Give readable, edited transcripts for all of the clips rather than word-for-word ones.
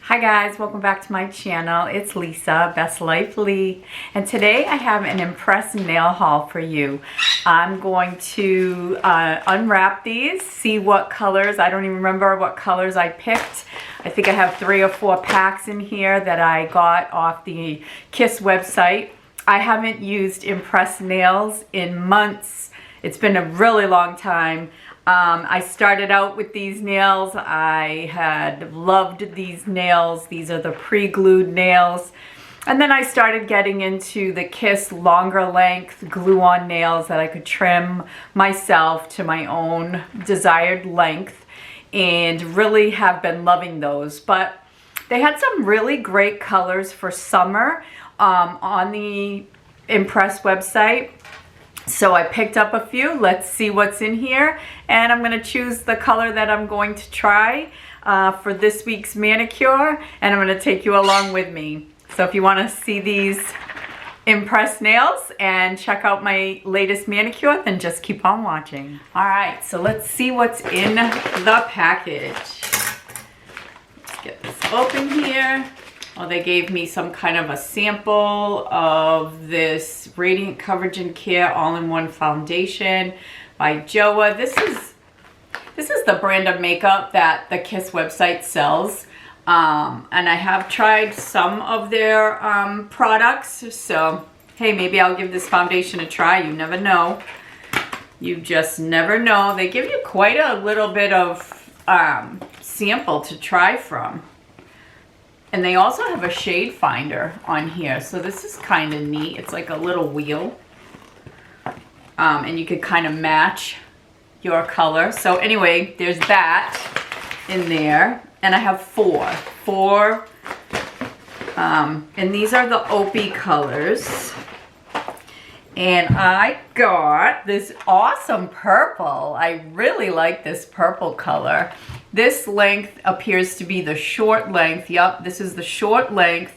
Hi guys, welcome back to my channel. It's Lisa, Best Life Lee, and today I have an Impress nail haul for you. I'm going to unwrap these, see what colors. I don't even remember what colors I picked. I think I have 3 or 4 packs in here that I got off the Kiss website. I haven't used Impress nails in months. It's been a really long time. I started out with these nails. I had loved these nails. These are the pre-glued nails. And then I started getting into the Kiss longer length glue-on nails that I could trim myself to my own desired length, and really have been loving those. But they had some really great colors for summer on the Impress website. So I picked up a few. Let's see what's in here, and I'm going to choose the color that I'm going to try for this week's manicure, and I'm going to take you along with me. So if you want to see these Impress nails and check out my latest manicure, then just keep on watching. Alright, so let's see what's in the package. Let's get this open here. Well, they gave me some kind of a sample of this Radiant Coverage and Care All-in-One Foundation by JOAH. This is the brand of makeup that the Kiss website sells. And I have tried some of their products. So, hey, maybe I'll give this foundation a try. You never know. You just never know. They give you quite a little bit of sample to try from. And they also have a shade finder on here. So this is kind of neat. It's like a little wheel. And you could kind of match your color. So anyway, there's that in there. And I have four. And these are the Opie colors. And I got this awesome purple. I really like this purple color. This length appears to be the short length. Yup, this is the short length.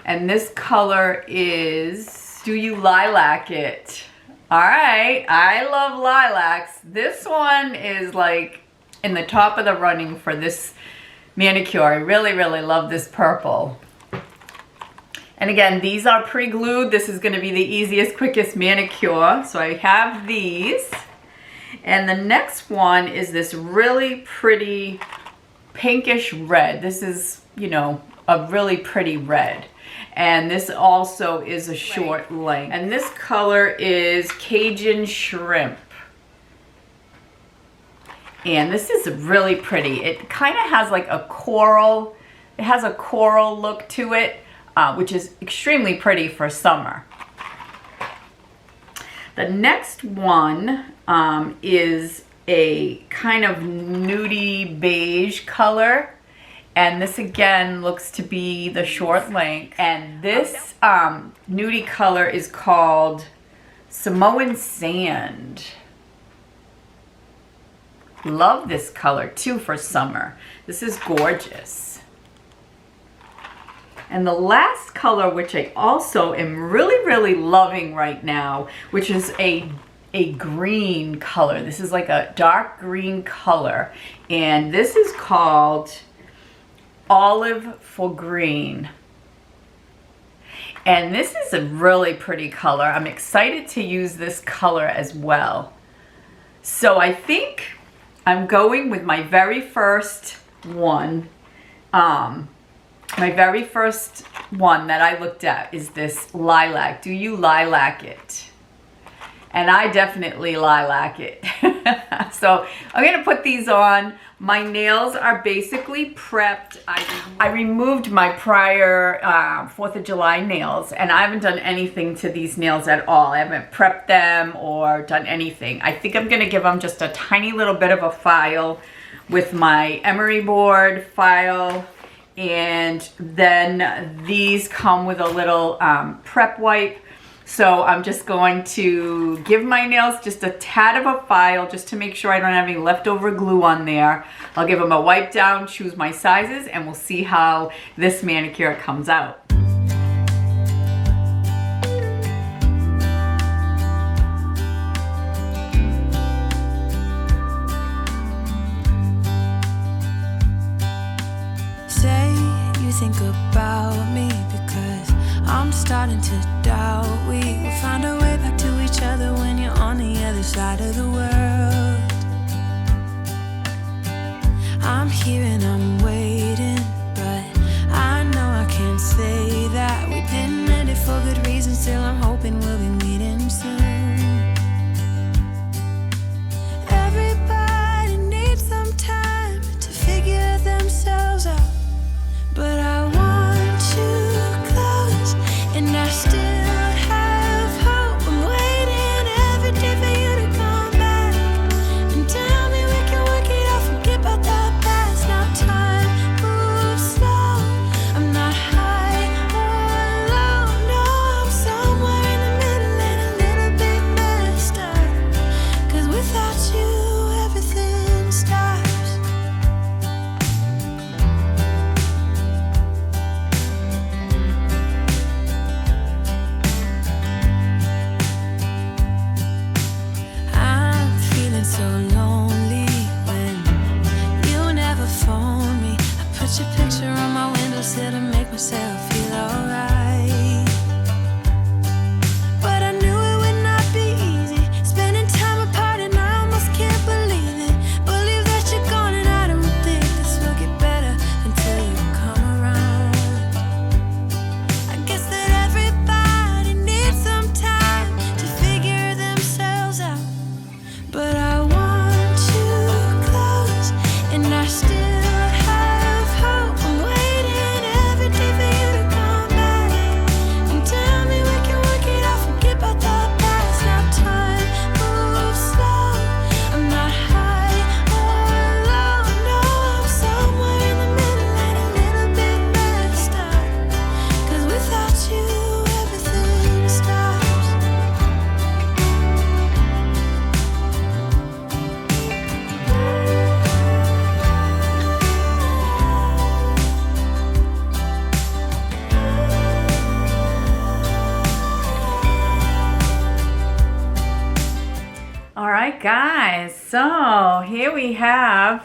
And this color is Do You Lilac It? Alright, I love lilacs. This one is like in the top of the running for this manicure. I really, really love this purple. And again, these are pre-glued. This is going to be the easiest, quickest manicure. So I have these. And the next one is this really pretty pinkish red. This is, you know, a really pretty red. And this also is a short length. And this color is Cajun Shrimp. And this is really pretty. It kind of has like a coral, it has a coral look to it, which is extremely pretty for summer. The next one is a kind of nudie beige color. And this again looks to be the short length. And this nudie color is called Samoan Sand. Love this color too for summer. This is gorgeous. And the last color, which I also am really, really loving right now, which is a green color. This is like a dark green color. And this is called Olive for Green. And this is a really pretty color. I'm excited to use this color as well. So I think I'm going with my very first one. My very first one that I looked at is this lilac. Do You Lilac It? And I definitely lilac it. So I'm going to put these on. My nails are basically prepped. I removed my prior 4th of July nails, and I haven't done anything to these nails at all. I haven't prepped them or done anything. I think I'm going to give them just a tiny little bit of a file with my emery board file. And then these come with a little prep wipe. So I'm just going to give my nails just a tad of a file just to make sure I don't have any leftover glue on there. I'll give them a wipe down, choose my sizes, and we'll see how this manicure comes out. Say you think about me, because I'm starting to doubt we will find our way back to each other when you're on the other side of the world. I'm here and I'm waiting, but I know I can't say that we didn't end it for good reason. Still I'm hoping we'll be meeting soon. Everybody needs some time to figure themselves out, but I want you close, and I still have hope. I'm waiting every day for you to come back and tell me we can work it out, forget about the past. Now time moves slow, I'm not high or low, no, I'm somewhere in the middle and a little bit messed up, 'cause without you everything stops. I'm feeling so lonely when you never phone me. I put your picture on my windowsill to make myself feel alright, but I knew it would not be easy spending time apart, and I almost can't believe it. Believe that you're gone, and I don't think this will get better until you come around. I guess that everybody needs some time to figure themselves out, but I want you close, and I still have hope. I'm waiting every day for you to come back and tell me we can work it out, forget about the past. Now time moves slow, I'm not high or low, no, I'm somewhere in the middle and a little bit messed up, 'cause without you everything stops. All right, guys, so here we have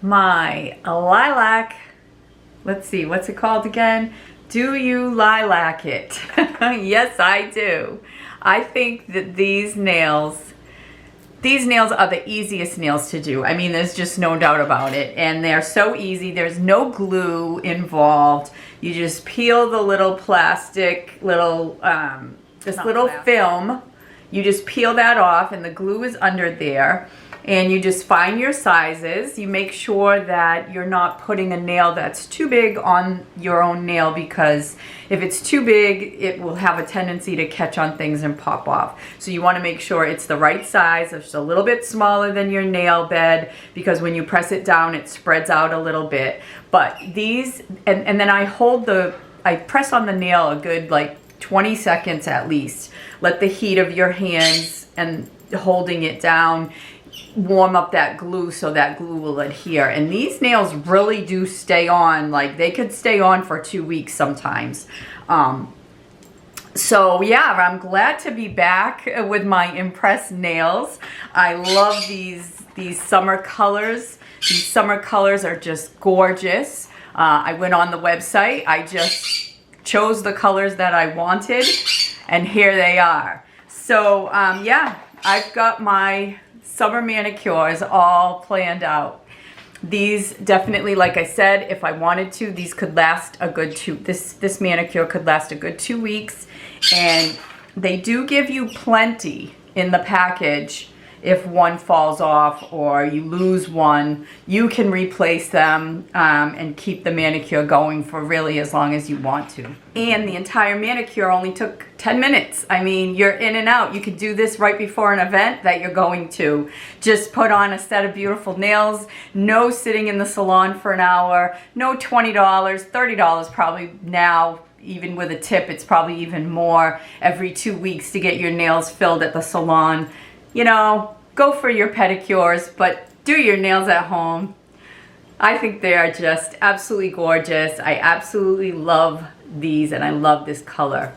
my lilac. Let's see, what's it called again? Do you lilac it? Yes, I do. I think that these nails are the easiest nails to do. I mean, there's just no doubt about it. And they're so easy. There's no glue involved. You just peel the little plastic, little film. You just peel that off, and the glue is under there. And you just find your sizes. You make sure that you're not putting a nail that's too big on your own nail, because if it's too big, it will have a tendency to catch on things and pop off. So you want to make sure it's the right size. It's a little bit smaller than your nail bed, because when you press it down, it spreads out a little bit. But these, and then I press on the nail a good like 20 seconds at least. Let the heat of your hands and holding it down warm up that glue so that glue will adhere. And these nails really do stay on. Like, they could stay on for 2 weeks sometimes. So yeah, I'm glad to be back with my Impress nails. I love these summer colors. These summer colors are just gorgeous. I went on the website. I just chose the colors that I wanted, and here they are. So yeah, I've got my summer manicures all planned out. These definitely, like I said, if I wanted to, these could last a good this manicure could last a good 2 weeks. And they do give you plenty in the package. If one falls off or you lose one, you can replace them and keep the manicure going for really as long as you want to. And the entire manicure only took 10 minutes. I mean, you're in and out. You could do this right before an event that you're going to. Just put on a set of beautiful nails. No sitting in the salon for an hour. No $20, $30 probably now. Even with a tip, it's probably even more every 2 weeks to get your nails filled at the salon. You know, go for your pedicures, but do your nails at home. I think they are just absolutely gorgeous. I absolutely love these, and I love this color.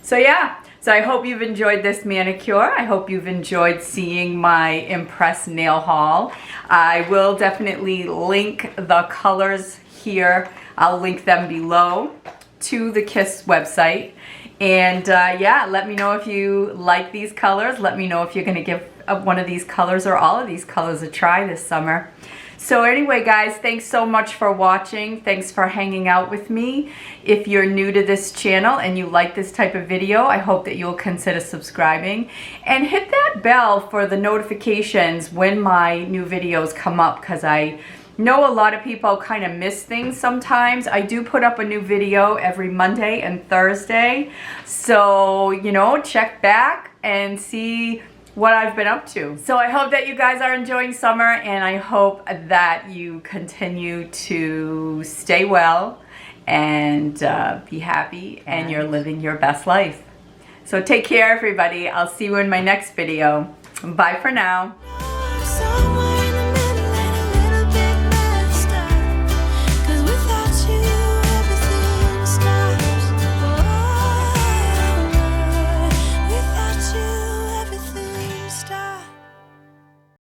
So yeah, so I hope you've enjoyed this manicure. I hope you've enjoyed seeing my Impress nail haul. I will definitely link the colors here. I'll link them below to the KISS website. And yeah, let me know if you like these colors. Let me know if you're gonna give one of these colors or all of these colors a try this summer. So anyway, guys, thanks so much for watching. Thanks for hanging out with me. If you're new to this channel and you like this type of video, I hope that you'll consider subscribing and hit that bell for the notifications when my new videos come up, because I know a lot of people kind of miss things sometimes. I do put up a new video every Monday and Thursday. So, you know, check back and see what I've been up to. So I hope that you guys are enjoying summer, and I hope that you continue to stay well and be happy, and you're living your best life. So take care, everybody. I'll see you in my next video. Bye for now.